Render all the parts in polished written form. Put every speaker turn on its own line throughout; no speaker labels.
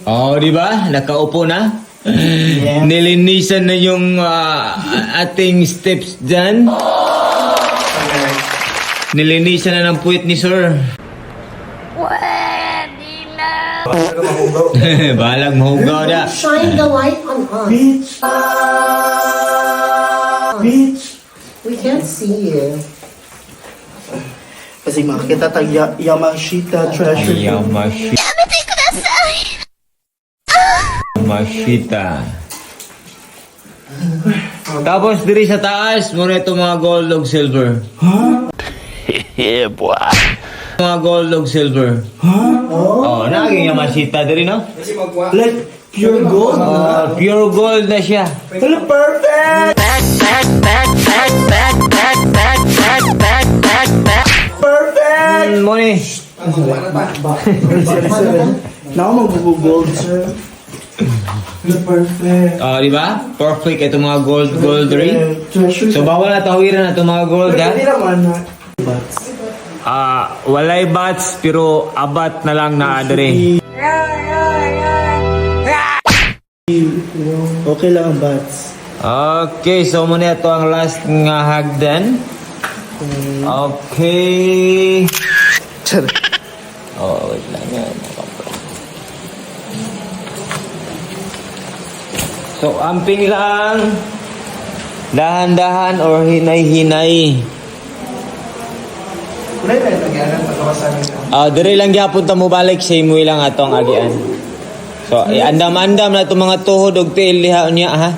Oh, di ba? Nakaupo na.
Yes.
Nilinisan na yung ating steps dyan. Nilinisan na ng puwit ni Sir.
Pwede na.
Balag mahugaw na.
Shine the light on us.
Bitch. Bitch.
We can't see you.
Kasi makakita tag Yamashita treasure.
Yamashita. Yamashita. Tapos diri sa taas, muna ito mga gold o silver.
Yeah, boy.
Mga gold o silver. Oh, naging Yamashita diri, no?
Like pure gold.
Pure gold na siya.
Hello, perfect. Perfect.
Muni.
Now mag-gold, sir. Hello, perfect.
Oh, di ba? Perfect ito mga gold diri.
Treasure.
So bawal na tawiran na ito mga gold, ha?
Hindi naman na. Bats.
Walay bats pero abat na lang na diri.
Okay lang ang bats.
Okay, so muna ito ang last nga hagdan. Okay. Oh, wait lang yan. So, amping lang. Dahan-dahan or hinay-hinay.
Wala na yung nagyanan pagkawasan nila.
Dire lang gyapon ta mo balik sa imo lang atong agian. So, andam-andam na itong mga tuhod og tail diha niya, ha?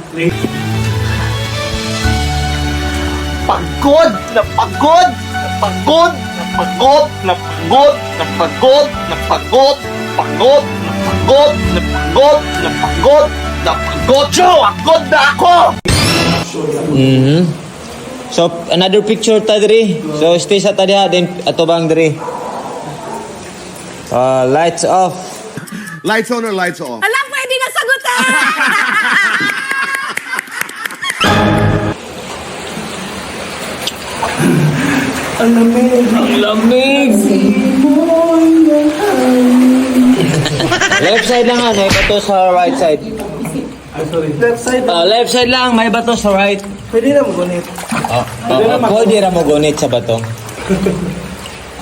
Pagod na pagod na pagod na pagod na pagod na pagod na pagod pagod na pagod na pagod na pagod na pagod pagod na ako.
So, another picture ta diri. So, stay sa ta diha, then ato bang diri. Lights off.
Lights on or lights off?
Ala, pwede na sagutan!
Ang lamig.
Ang lamig! Left side lang may bato sa right side.
Left side.
Left side lang, may bato sa right.
Pwede na magunit.
Pwede ra mo gunit sa bato.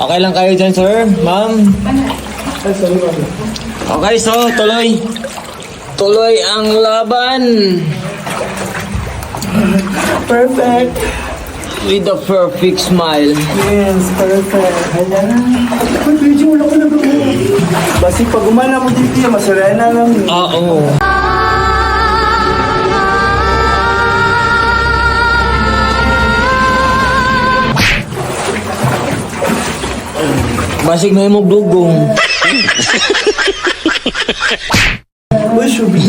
Okay lang kayo dyan, sir? Ma'am?
Ay, sorry, mami.
Okay, so tuloy. Tuloy ang laban.
Perfect.
With a perfect smile.
Yes, perfect. Ayan. Uy, medyo wala ko na ba? Basi pag umana mo dito, masaraya na lang.
Oo. Basig na yung dugong.
Uy, shubi.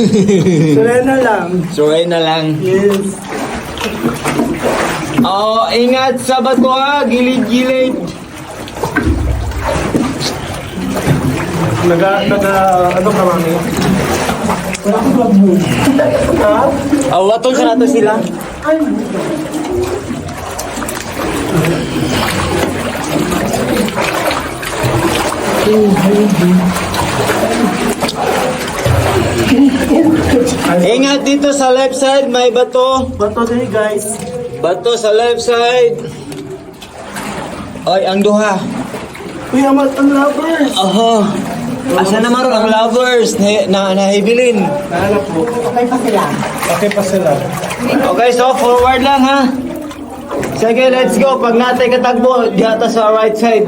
Saraya na lang.
Suray na lang.
Yes.
Oh, ingat sa bato ha. Gilid-gilid.
Ano ka, mami? Wala ko ba mo? Ha?
Oh, watong sa nato sila. Ingat dito sa left side, may bato.
Bato din, guys.
Bato sa left side. Ay, ang duha.
Uy, amat ang lovers.
Aha. Asa naman ang lovers na nahibilin.
Nahanap po.
Okay pa sila.
Okay pa sila.
Okay, so forward lang ha. Sige, let's go. Pag natay katagbo, diyata sa right side.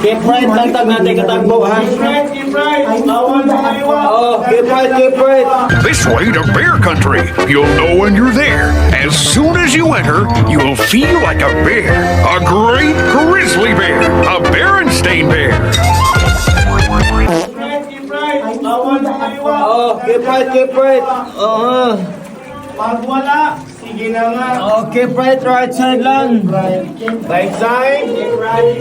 Keep right lang tag natay katagbo ha.
Keep right. Bawal na kaliwa.
Oh, keep right, keep right.
This way to bear country. You'll know when you're there. As soon as you enter, you will feel like a bear. A great grizzly bear. A Berenstain bear.
Keep right. Bawal na kaliwa.
Oh, keep right, keep right.
Pag wala, sige na nga.
Oh, keep right side lang.
Right side. Keep right.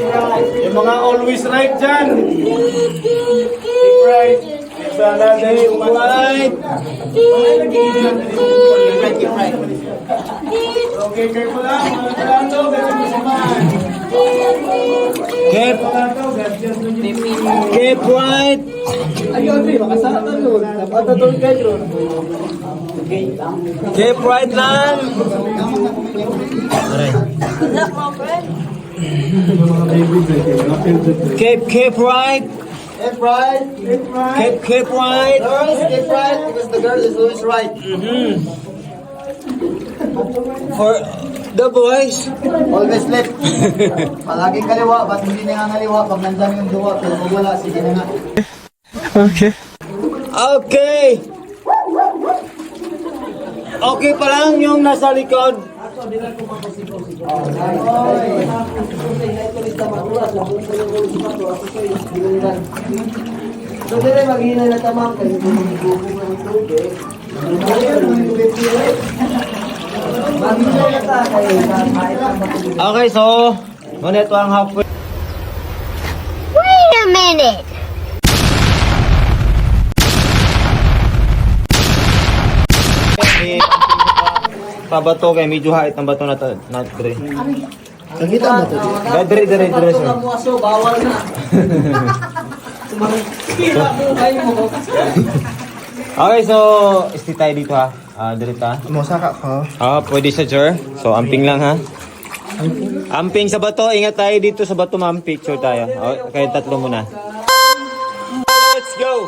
Yung mga always right dyan. Keep right. Sana day,
Right.
Okay, careful lang. Mga kalando, ganyan mo samahan.
Keep right. Keep right lang. Keep right.
Keep right.
Keep right.
Girls, keep right because the girl is always right.
For the boys.
Always left. Palaging kaliwa, ba't hindi nangangaliwa pag nandyan yung duwa, pero pag wala, sige na nga.
Okay. Okay pa lang yung nasa likod.
So, dire maghina na tamang kayo. Maghina na ta kayo.
Okay, so ngunit ang halfway.
Wait a minute.
Pabato kay medyo height ng bato na to, not dre.
Nakita mo to?
Dire sir.
Aso, bawal na. Kira mo kayo mo.
Okay, so stay tayo dito ha. Dire ta.
Musaka ka.
Pwede sa sir. So amping lang ha. Amping sa bato, ingat tayo dito sa bato, ma'am. Picture tayo. Kaya tatlo muna. Let's go.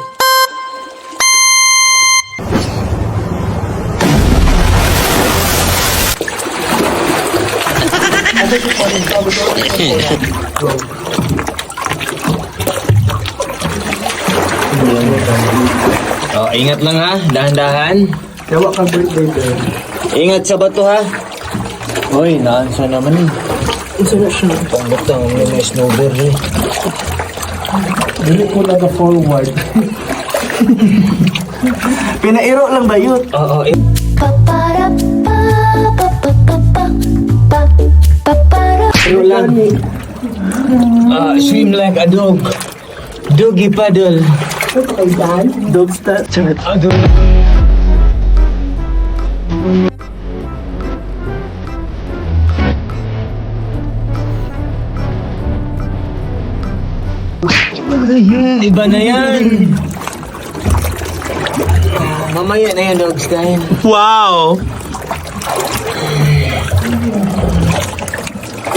Ingat lang ha, dahan-dahan.
Kawa ka birthday ko.
Ingat sa bato ha. Hoy, naansa naman eh.
Isa na siya.
Panggutang may snowboard eh.
Dili ko forward. Pinairo lang ba yun?
Oo, Pero lang. Swim like a dog. Doggy paddle.
Dog stat.
Iba na yan. Mamaya na yan, dog style.
Wow!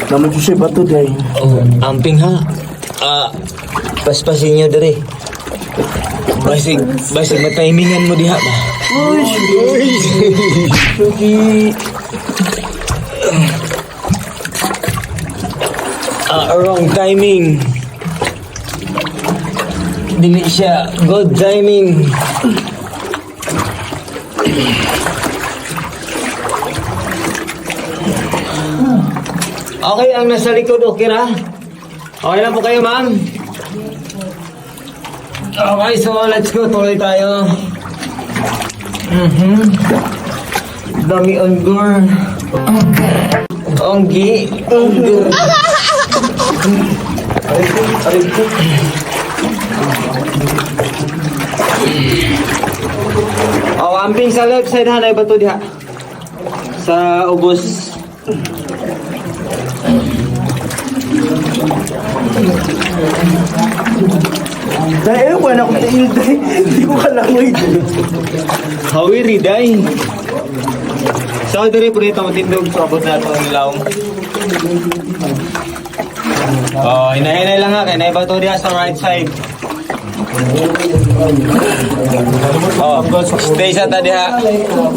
Naman siya bato day.
Oh, amping ha. Paspasin nyo dere. Basig matimingan mo diha ba?
Suki.
Wrong timing. Dili siya good timing. Okay, ang nasa likod, okay na? Okay na po kayo, ma'am? Okay, so let's go. Tuloy tayo. Dami onggur. Onggi. Onggur. Ariko. Amping sa left side ha, na iba to diha. Sa ubos.
Dahil ko na akong tail day. Hindi ko kalangoy.
Hawiri day. So diri po dito matindog sa abot na ito ang ilaong. Hinahinay lang ha, kaya naiba to diha sa right side. Stay sa ta diha.